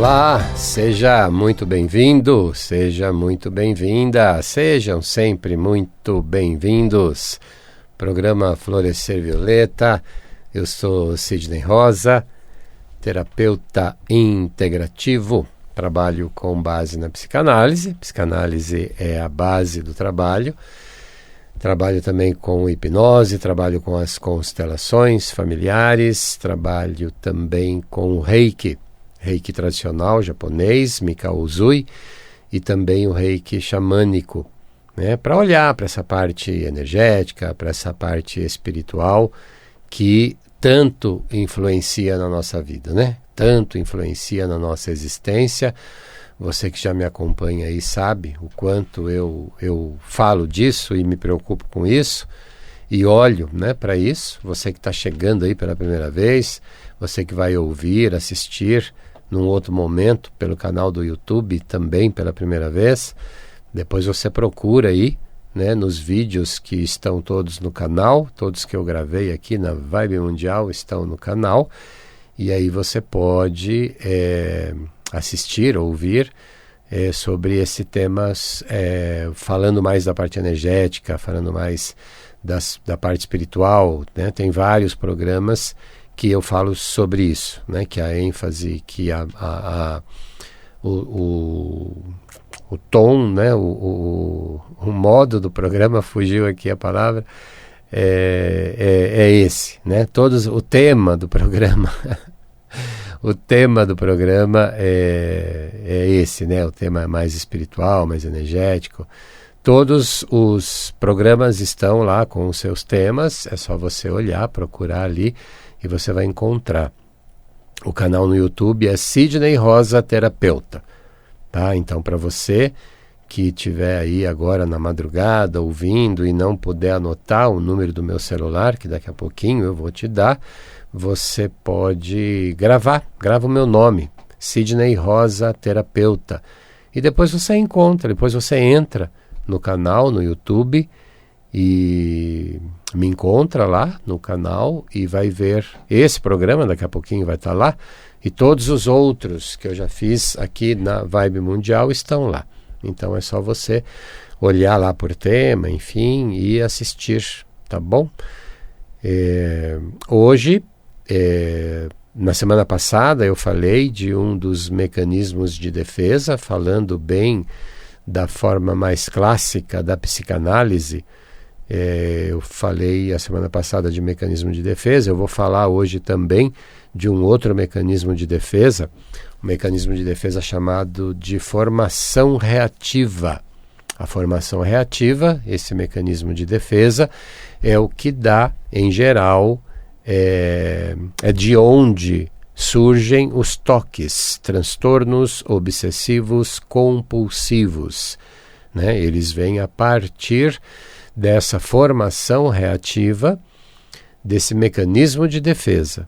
Olá, seja muito bem-vindo, seja muito bem-vinda, sejam sempre muito bem-vindos. Programa Florescer Violeta, eu sou Sidney Rosa, terapeuta integrativo, trabalho com base na psicanálise, psicanálise é a base do trabalho. Trabalho também com hipnose, trabalho com as constelações familiares, trabalho também com o Reiki tradicional japonês, Mikao Usui, e também o Reiki xamânico, né, para olhar para essa parte energética, para essa parte espiritual que tanto influencia na nossa vida, né? Tanto influencia na nossa existência. Você que já me acompanha aí sabe o quanto eu falo disso e me preocupo com isso e olho, né, para isso. Você que está chegando aí pela primeira vez, você que vai ouvir, assistir num outro momento pelo canal do YouTube também pela primeira vez, depois você procura aí, né, nos vídeos que estão todos no canal, todos que eu gravei aqui na Vibe Mundial estão no canal, e aí você pode assistir, ouvir sobre esse tema, falando mais da parte energética, falando mais da parte espiritual, né? Tem vários programas que eu falo sobre isso, né? Que a ênfase, que o tom, né? o modo do programa, fugiu aqui a palavra, é esse, né? O tema do programa o tema do programa é esse, né? O tema mais espiritual, mais energético. Todos os programas estão lá com os seus temas, é só você olhar, procurar ali e você vai encontrar. O canal no YouTube é Sidney Rosa Terapeuta, tá? Então, para você que estiver aí agora na madrugada ouvindo e não puder anotar o número do meu celular, que daqui a pouquinho eu vou te dar, você pode grava o meu nome, Sidney Rosa Terapeuta, e depois você entra no canal, no YouTube, e me encontra lá no canal e vai ver esse programa, daqui a pouquinho vai estar lá, e todos os outros que eu já fiz aqui na Vibe Mundial estão lá. Então é só você olhar lá por tema, enfim, e assistir, tá bom? Hoje, na semana passada eu falei de um dos mecanismos de defesa, falando bem da forma mais clássica da psicanálise. Eu falei a semana passada de mecanismo de defesa, eu vou falar hoje também de um outro mecanismo de defesa, um mecanismo de defesa chamado de formação reativa. A formação reativa, esse mecanismo de defesa, é o que dá, em geral, é de onde surgem os TOCs, transtornos obsessivos compulsivos, né? Eles vêm a partir dessa formação reativa, desse mecanismo de defesa,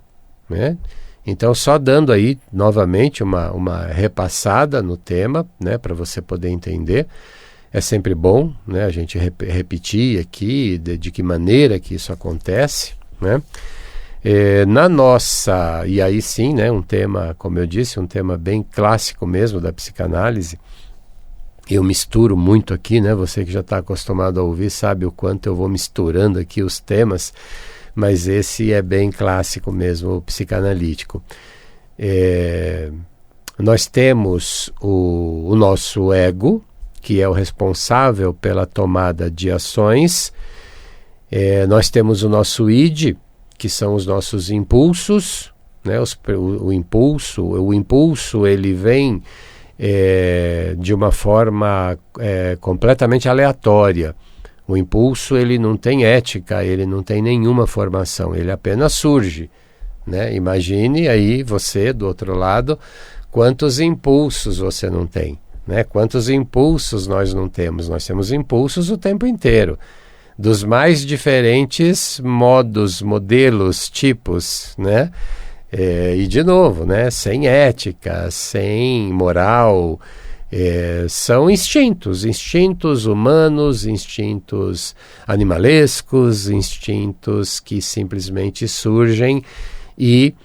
né? Então, só dando aí novamente uma repassada no tema, né, para você poder entender. É sempre bom, né, a gente repetir aqui de que maneira que isso acontece, né? E aí sim, né, um tema, como eu disse, um tema bem clássico mesmo da psicanálise. Eu misturo muito aqui, né? Você que já está acostumado a ouvir sabe o quanto eu vou misturando aqui os temas, mas esse é bem clássico mesmo, o psicanalítico. Nós temos o nosso ego, que é o responsável pela tomada de ações. Nós temos o nosso id, que são os nossos impulsos, né? O impulso ele vem de uma forma completamente aleatória. O impulso ele não tem ética, ele não tem nenhuma formação, ele apenas surge, né? Imagine aí você do outro lado, quantos impulsos você não tem, né? Quantos impulsos nós não temos? Nós temos impulsos o tempo inteiro, dos mais diferentes modos, modelos, tipos, né? E de novo, né? Sem ética, sem moral. São instintos humanos, instintos animalescos, instintos que simplesmente surgem e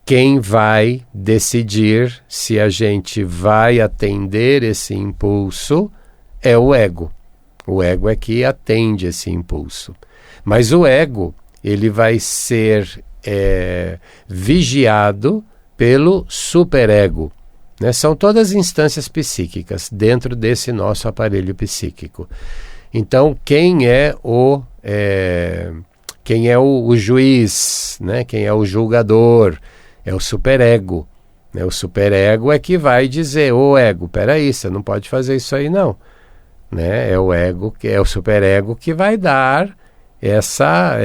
quem vai decidir se a gente vai atender esse impulso é o ego. O ego é que atende esse impulso. Mas o ego, ele vai ser vigiado pelo superego, né? São todas instâncias psíquicas dentro desse nosso aparelho psíquico. Então, quem é o juiz, né? Quem é o julgador? É o superego. Né? O superego é que vai dizer: ô ego, peraí, você não pode fazer isso aí não. Né? É o ego, é o superego que vai dar essa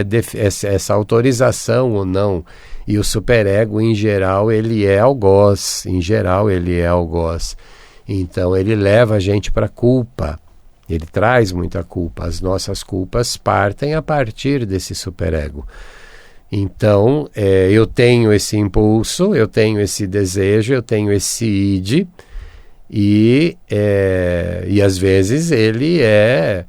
autorização ou não. E o superego, em geral, ele é algoz. Então, ele leva a gente para a culpa. Ele traz muita culpa. As nossas culpas partem a partir desse superego. Então, eu tenho esse impulso, eu tenho esse desejo, eu tenho esse id, e às vezes ele é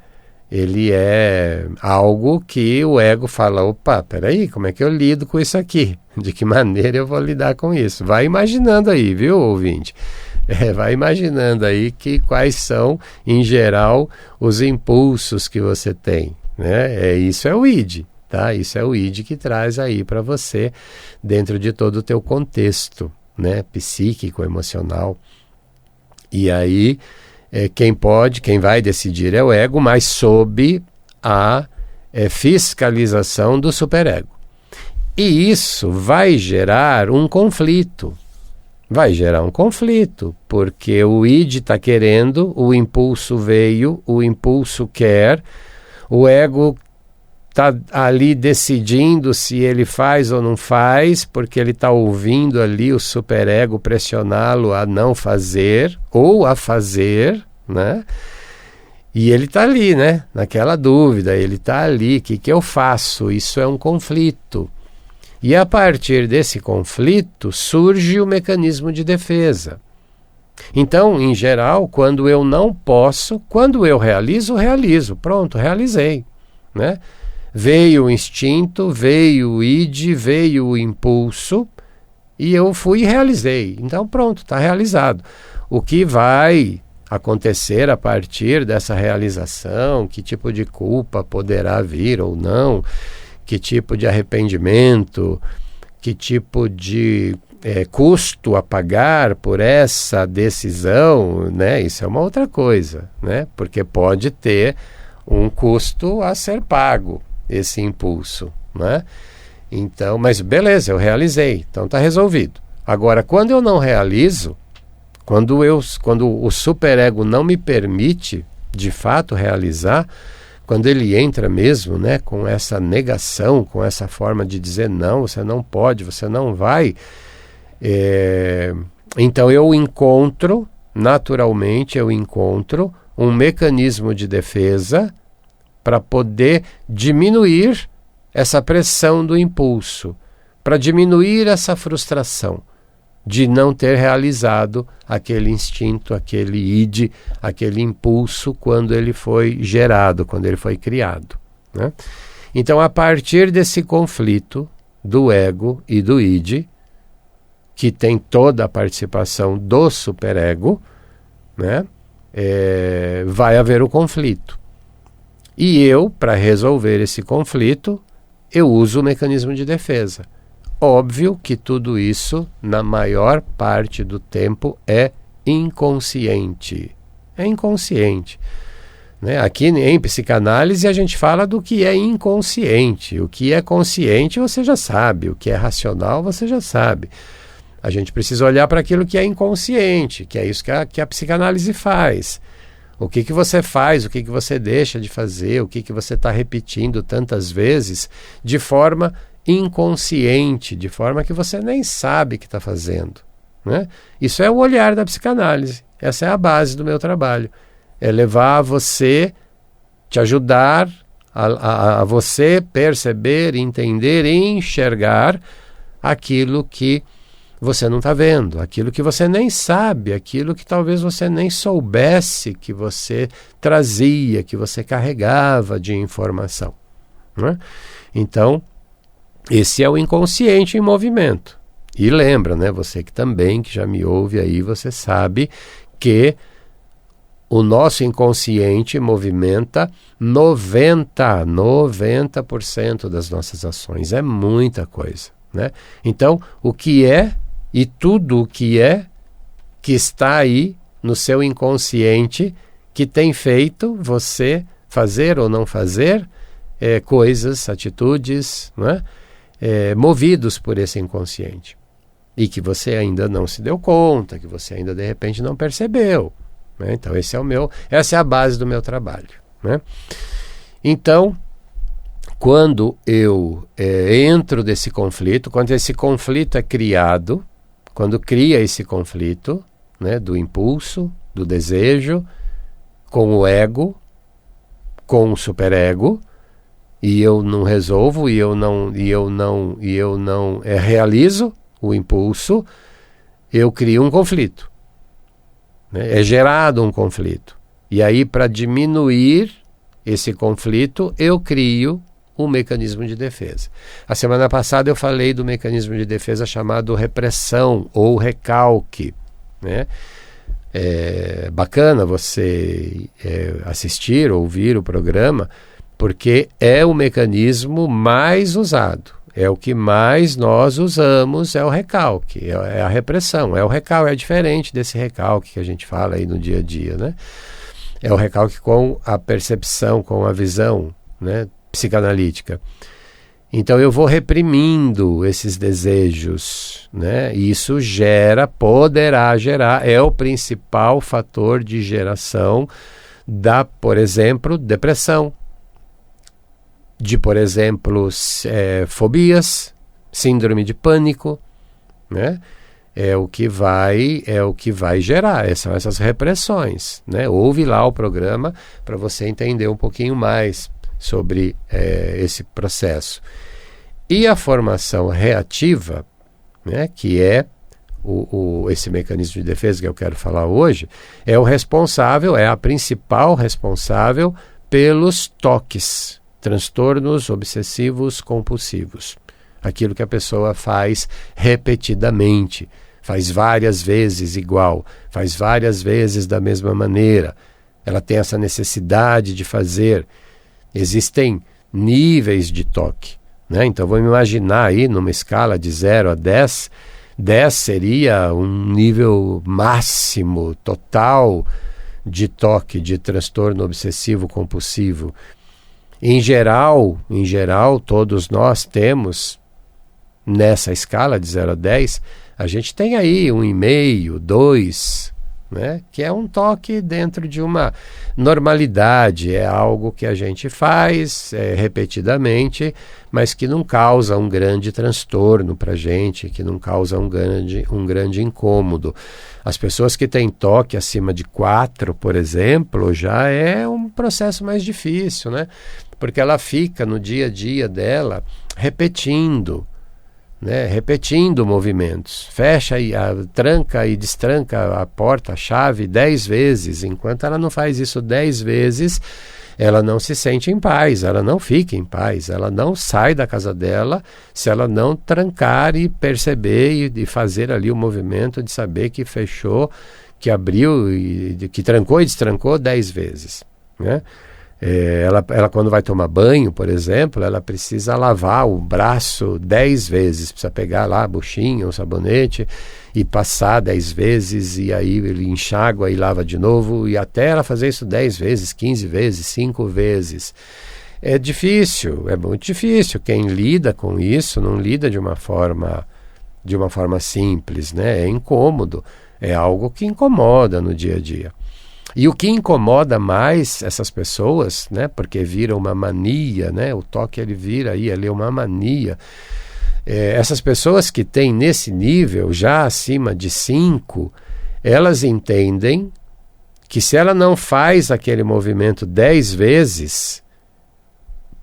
algo que o ego fala: opa, peraí, como é que eu lido com isso aqui? De que maneira eu vou lidar com isso? Vai imaginando aí, viu, ouvinte? Vai imaginando aí quais são, em geral, os impulsos que você tem, né? Isso é o id. Tá? Isso é o id que traz aí para você, dentro de todo o teu contexto, né? Psíquico, emocional. E aí, quem vai decidir é o ego, mas sob a fiscalização do superego. E isso vai gerar um conflito. Porque o id está querendo, o impulso veio, o impulso quer, o ego está ali decidindo se ele faz ou não faz, porque ele está ouvindo ali o superego pressioná-lo a não fazer ou a fazer, né? E ele está ali, né? Naquela dúvida, ele está ali, o que eu faço? Isso é um conflito. E a partir desse conflito surge o mecanismo de defesa. Então, em geral, quando eu não posso, quando eu realizo, pronto, realizei, né? Veio o instinto, veio o id, veio o impulso e eu fui e realizei. Então pronto, está realizado. O que vai acontecer a partir dessa realização, que tipo de culpa poderá vir ou não, que tipo de arrependimento, que tipo de custo a pagar por essa decisão, né? Isso é uma outra coisa, né? Porque pode ter um custo a ser pago, esse impulso, né? Então, mas beleza, eu realizei, então está resolvido. Agora, quando eu não realizo, quando o superego não me permite de fato realizar, quando ele entra mesmo, né, com essa negação, com essa forma de dizer não, você não pode, você não vai, então eu encontro um mecanismo de defesa para poder diminuir essa pressão do impulso, para diminuir essa frustração de não ter realizado aquele instinto, aquele id, aquele impulso quando ele foi gerado, quando ele foi criado, né? Então, a partir desse conflito do ego e do id, que tem toda a participação do superego, né, vai haver o conflito. E eu, para resolver esse conflito, eu uso o mecanismo de defesa. Óbvio que tudo isso, na maior parte do tempo, é inconsciente. É inconsciente, né? Aqui em psicanálise a gente fala do que é inconsciente. O que é consciente você já sabe, o que é racional você já sabe. A gente precisa olhar para aquilo que é inconsciente, que é isso que a psicanálise faz. O que você faz, o que você deixa de fazer, o que você está repetindo tantas vezes de forma inconsciente, de forma que você nem sabe que está fazendo, né? Isso é o olhar da psicanálise. Essa é a base do meu trabalho. É levar você, te ajudar a você perceber, entender e enxergar aquilo que você não está vendo, aquilo que você nem sabe, aquilo que talvez você nem soubesse que você trazia, que você carregava de informação, né? Então, esse é o inconsciente em movimento. E lembra, né, você que já me ouve aí, você sabe que o nosso inconsciente movimenta 90% das nossas ações. É muita coisa, né? Então, o que é e tudo o que é que está aí no seu inconsciente que tem feito você fazer ou não fazer coisas, atitudes, né? Movidos por esse inconsciente. E que você ainda não se deu conta, que você ainda de repente não percebeu. Né? Então essa é a base do meu trabalho. Né? Então, quando eu entro desse conflito, quando esse conflito é criado, quando cria esse conflito, né, do impulso, do desejo, com o ego, com o superego, e eu não resolvo, e eu não realizo o impulso, eu crio um conflito. Né? É gerado um conflito. E aí, para diminuir esse conflito, eu crio um mecanismo de defesa. A semana passada eu falei do mecanismo de defesa chamado repressão ou recalque. Né? É bacana você assistir, ouvir o programa, porque é o mecanismo mais usado. É o que mais nós usamos, é o recalque, é a repressão, é o recalque, é diferente desse recalque que a gente fala aí no dia a dia, né? É o recalque com a percepção, com a visão, né, psicanalítica. Então eu vou reprimindo esses desejos, né? E isso poderá gerar, é o principal fator de geração da, por exemplo, depressão. De, por exemplo, fobias, síndrome de pânico, né? É o que vai gerar, são essas repressões, né? Ouve lá o programa para você entender um pouquinho mais sobre esse processo. E a formação reativa, né, que é esse mecanismo de defesa que eu quero falar hoje, é a principal responsável pelos toques, transtornos obsessivos compulsivos. Aquilo que a pessoa faz repetidamente, faz várias vezes igual, faz várias vezes da mesma maneira. Ela tem essa necessidade de fazer. Existem níveis de toque. Né? Então vamos imaginar aí numa escala de 0 a 10, 10 seria um nível máximo, total de toque, de transtorno obsessivo compulsivo. Em geral, todos nós temos, nessa escala de 0 a 10, a gente tem aí 1,5, 2, né? Que é um toque dentro de uma normalidade, é algo que a gente faz repetidamente, mas que não causa um grande transtorno para a gente, que não causa um grande incômodo. As pessoas que têm toque acima de 4, por exemplo, já é um processo mais difícil, né? Porque ela fica no dia a dia dela repetindo, né? Repetindo movimentos. Fecha e tranca e destranca a porta, a chave 10 vezes. Enquanto ela não faz isso 10 vezes, ela não se sente em paz, ela não fica em paz, ela não sai da casa dela se ela não trancar e perceber e fazer ali o movimento de saber que fechou, que abriu, que trancou e destrancou 10 vezes, né? Ela quando vai tomar banho, por exemplo, ela precisa lavar o braço 10 vezes, precisa pegar lá a buchinha, o sabonete e passar 10 vezes, e aí ele enxágua e lava de novo, e até ela fazer isso 10 vezes, 15 vezes, 5 vezes. É difícil, é muito difícil. Quem lida com isso não lida de uma forma simples, né? É incômodo, é algo que incomoda no dia a dia. E o que incomoda mais essas pessoas, né, porque vira uma mania, né, o toque ele vira aí, ele é uma mania. Essas pessoas que têm nesse nível, já acima de 5, elas entendem que se ela não faz aquele movimento 10 vezes,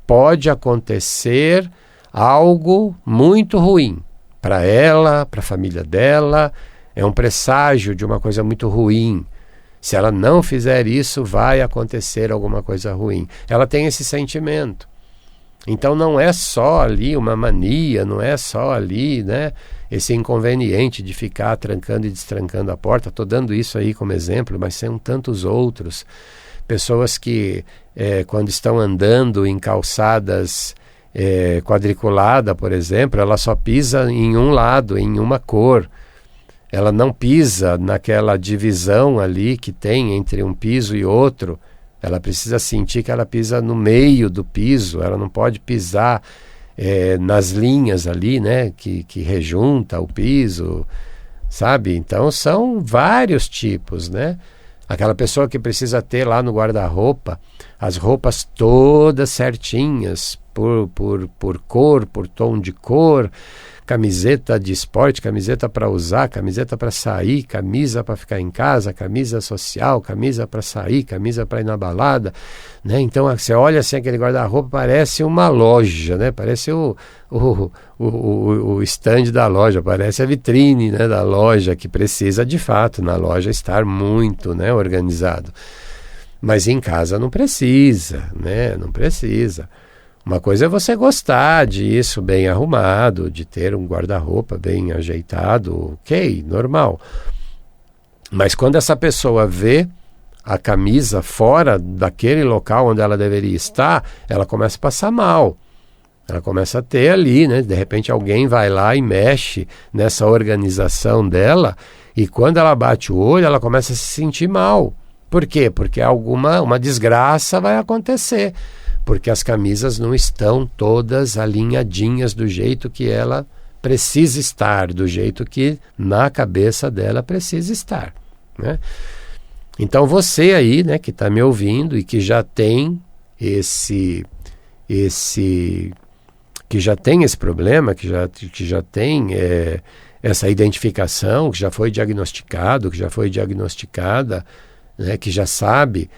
pode acontecer algo muito ruim para ela, para a família dela, é um presságio de uma coisa muito ruim. Se ela não fizer isso, vai acontecer alguma coisa ruim. Ela tem esse sentimento. Então não é só ali uma mania, não é só ali, né, esse inconveniente de ficar trancando e destrancando a porta. Estou dando isso aí como exemplo, mas são tantos outros. Pessoas que quando estão andando em calçadas quadriculada, por exemplo, ela só pisa em um lado, em uma cor. Ela não pisa naquela divisão ali que tem entre um piso e outro. Ela precisa sentir que ela pisa no meio do piso, ela não pode pisar nas linhas ali, né, que rejunta o piso, sabe? Então são vários tipos, né? Aquela pessoa que precisa ter lá no guarda-roupa as roupas todas certinhas, por cor, por tom de cor, camiseta de esporte, camiseta para usar, camiseta para sair, camisa para ficar em casa, camisa social, camisa para sair, camisa para ir na balada, né? Então você olha assim, aquele guarda-roupa parece uma loja, né? Parece o stand da loja, parece a vitrine, né, da loja, que precisa de fato na loja estar muito, né, organizado. Mas em casa não precisa, né? Não precisa. Uma coisa é você gostar disso bem arrumado, de ter um guarda-roupa bem ajeitado, ok, normal. Mas quando essa pessoa vê a camisa fora daquele local onde ela deveria estar, ela começa a passar mal. Ela começa a ter ali, né? De repente alguém vai lá e mexe nessa organização dela, e quando ela bate o olho, ela começa a se sentir mal. Por quê? Porque uma desgraça vai acontecer. Porque as camisas não estão todas alinhadinhas do jeito que ela precisa estar, do jeito que na cabeça dela precisa estar, né? Então você aí, né, que está me ouvindo e que já tem esse problema, que já tem essa identificação, que já foi diagnosticado, que já foi diagnosticada, né, que já sabe.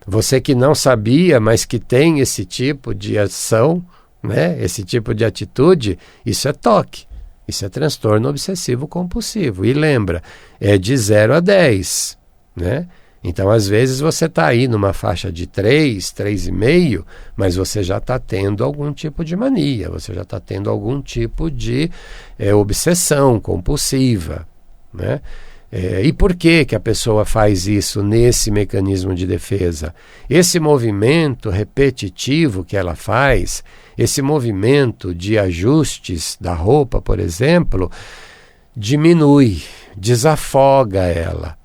Você que não sabia, mas que tem esse tipo de ação, né, esse tipo de atitude, isso é TOC, isso é transtorno obsessivo compulsivo. E lembra, é de 0 a 10, né? Então, às vezes, você está aí numa faixa de 3, 3,5, mas você já está tendo algum tipo de mania, você já está tendo algum tipo de obsessão compulsiva, né? E por que a pessoa faz isso nesse mecanismo de defesa? Esse movimento repetitivo que ela faz, esse movimento de ajustes da roupa, por exemplo, diminui, desafoga ela.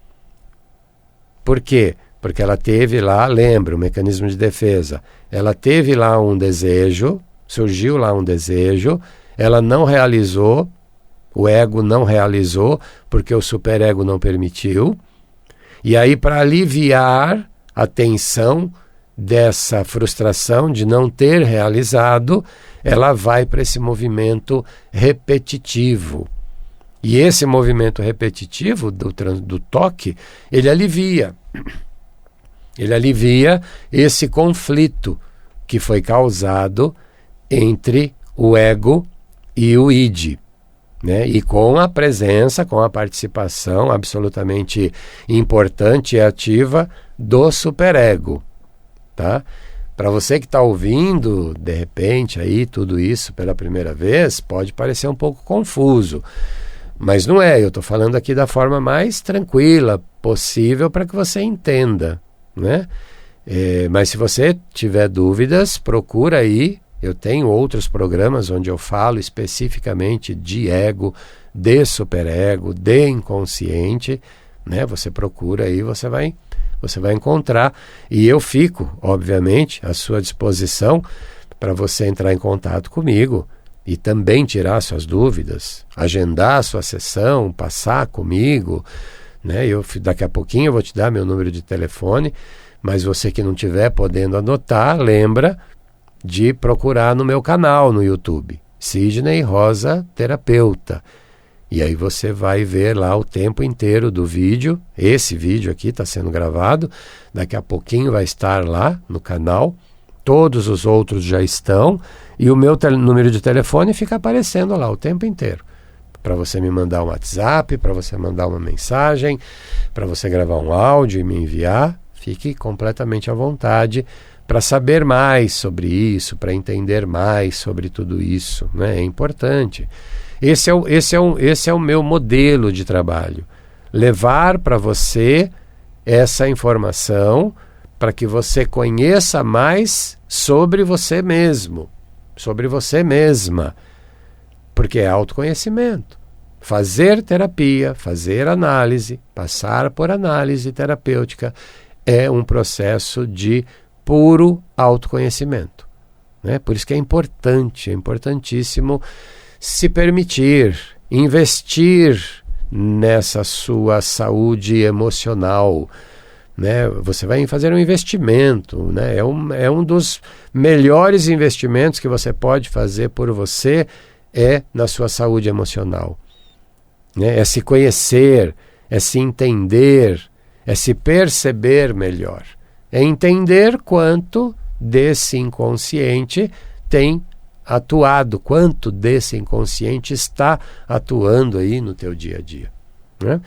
Por quê? Porque ela teve lá, lembra, o mecanismo de defesa, ela teve lá um desejo, surgiu lá um desejo, ela não realizou, o ego não realizou, porque o superego não permitiu. E aí, para aliviar a tensão dessa frustração de não ter realizado, ela vai para esse movimento repetitivo. E esse movimento repetitivo do toque, ele alivia. Ele alivia esse conflito que foi causado entre o ego e o id. Né? E com a presença, com a participação absolutamente importante e ativa do superego, tá? Para você que está ouvindo, de repente, aí tudo isso pela primeira vez, pode parecer um pouco confuso, mas não é. Eu estou falando aqui da forma mais tranquila possível para que você entenda, né? Mas se você tiver dúvidas, procura aí. Eu tenho outros programas onde eu falo especificamente de ego, de superego, de inconsciente, né? Você procura aí, você vai encontrar. E eu fico, obviamente, à sua disposição para você entrar em contato comigo e também tirar suas dúvidas, agendar a sua sessão, passar comigo, né? Daqui a pouquinho eu vou te dar meu número de telefone, mas você que não estiver podendo anotar, lembra de procurar no meu canal no YouTube, Sidney Rosa Terapeuta. E aí você vai ver lá o tempo inteiro do vídeo. Esse vídeo aqui está sendo gravado, daqui a pouquinho vai estar lá no canal. Todos os outros já estão. E o meu número de telefone fica aparecendo lá o tempo inteiro. Para você me mandar um WhatsApp, para você mandar uma mensagem, para você gravar um áudio e me enviar. Fique completamente à vontade para saber mais sobre isso, para entender mais sobre tudo isso, né? É importante. Esse é o meu modelo de trabalho. Levar para você essa informação para que você conheça mais sobre você mesmo, sobre você mesma, porque é autoconhecimento. Fazer terapia, fazer análise, passar por análise terapêutica é um processo de puro autoconhecimento, né? Por isso que é importantíssimo se permitir, investir nessa sua saúde emocional, né? Você vai fazer um investimento, né? É um dos melhores investimentos que você pode fazer por você, na sua saúde emocional, né? É se conhecer, é se entender, é se perceber melhor, é entender quanto desse inconsciente tem atuado, quanto desse inconsciente está atuando aí no teu dia a dia, né?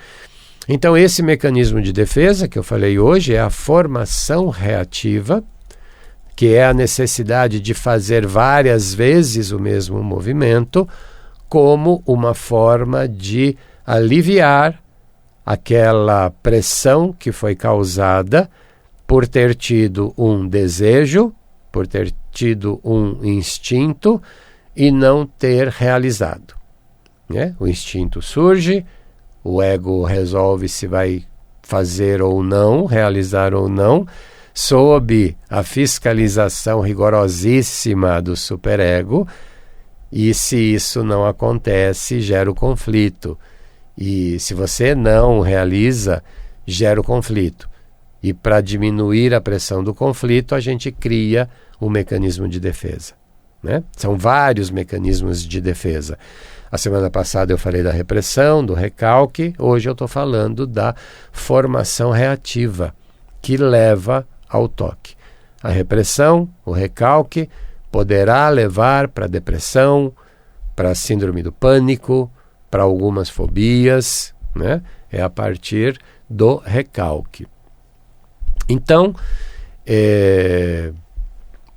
Então esse mecanismo de defesa que eu falei hoje é a formação reativa, que é a necessidade de fazer várias vezes o mesmo movimento como uma forma de aliviar aquela pressão que foi causada por ter tido um desejo, por ter tido um instinto e não ter realizado, né? O instinto surge, o ego resolve se vai fazer ou não, realizar ou não, sob a fiscalização rigorosíssima do superego, e se isso não acontece, gera o conflito. E se você não realiza, gera o conflito. E para diminuir a pressão do conflito, a gente cria o mecanismo de defesa, né? São vários mecanismos de defesa. A semana passada eu falei da repressão, do recalque, hoje eu estou falando da formação reativa, que leva ao toque. A repressão, o recalque, poderá levar para depressão, para síndrome do pânico, para algumas fobias, né? É a partir do recalque. Então,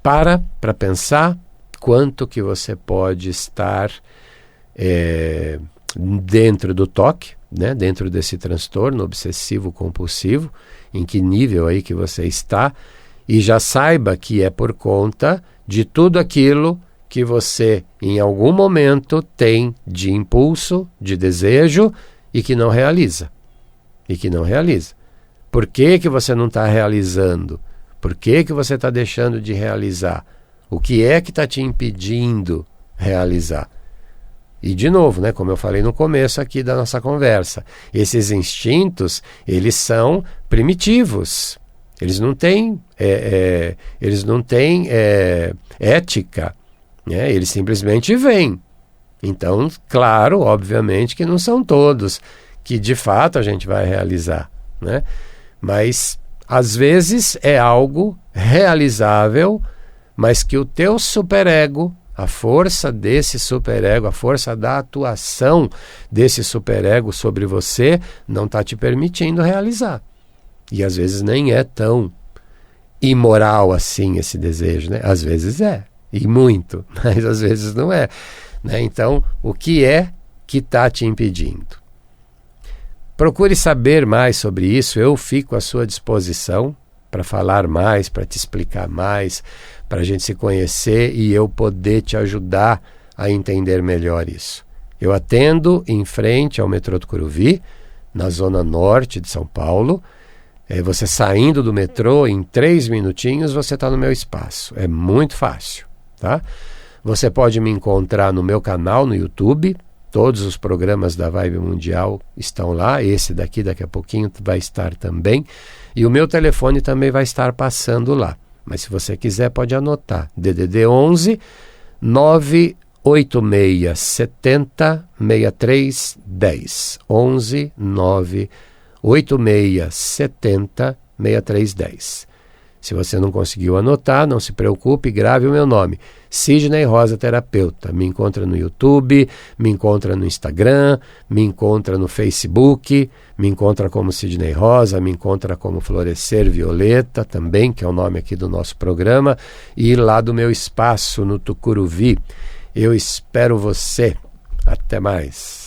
para pensar quanto que você pode estar dentro do toque, né? Dentro desse transtorno obsessivo compulsivo, em que nível aí que você está, e já saiba que é por conta de tudo aquilo que você em algum momento tem de impulso, de desejo e que não realiza. Por que você não está realizando? Por que você está deixando de realizar? O que é que está te impedindo realizar? E de novo, né, como eu falei no começo aqui da nossa conversa, esses instintos, eles são primitivos. Eles não têm ética, né? Eles simplesmente vêm. Então, claro, obviamente que não são todos que de fato a gente vai realizar, né? Mas às vezes é algo realizável, mas que o teu superego, a força desse superego, a força da atuação desse superego sobre você não está te permitindo realizar. E às vezes nem é tão imoral assim esse desejo, né? Às vezes é, e muito, mas às vezes não é, né? Então, o que é que está te impedindo? Procure saber mais sobre isso, eu fico à sua disposição para falar mais, para te explicar mais, para a gente se conhecer e eu poder te ajudar a entender melhor isso. Eu atendo em frente ao metrô Tucuruvi, na zona norte de São Paulo. Você saindo do metrô, em 3 minutinhos você está no meu espaço. É muito fácil, tá? Você pode me encontrar no meu canal no YouTube. Todos os programas da Vibe Mundial estão lá. Esse daqui daqui a pouquinho vai estar também. E o meu telefone também vai estar passando lá. Mas se você quiser pode anotar. DDD 11 986 70 63 10. 11 98670 6310. Se você não conseguiu anotar, não se preocupe, grave o meu nome. Sidney Rosa Terapeuta. Me encontra no YouTube, me encontra no Instagram, me encontra no Facebook, me encontra como Sidney Rosa, me encontra como Florescer Violeta também, que é o nome aqui do nosso programa, e lá do meu espaço no Tucuruvi. Eu espero você. Até mais.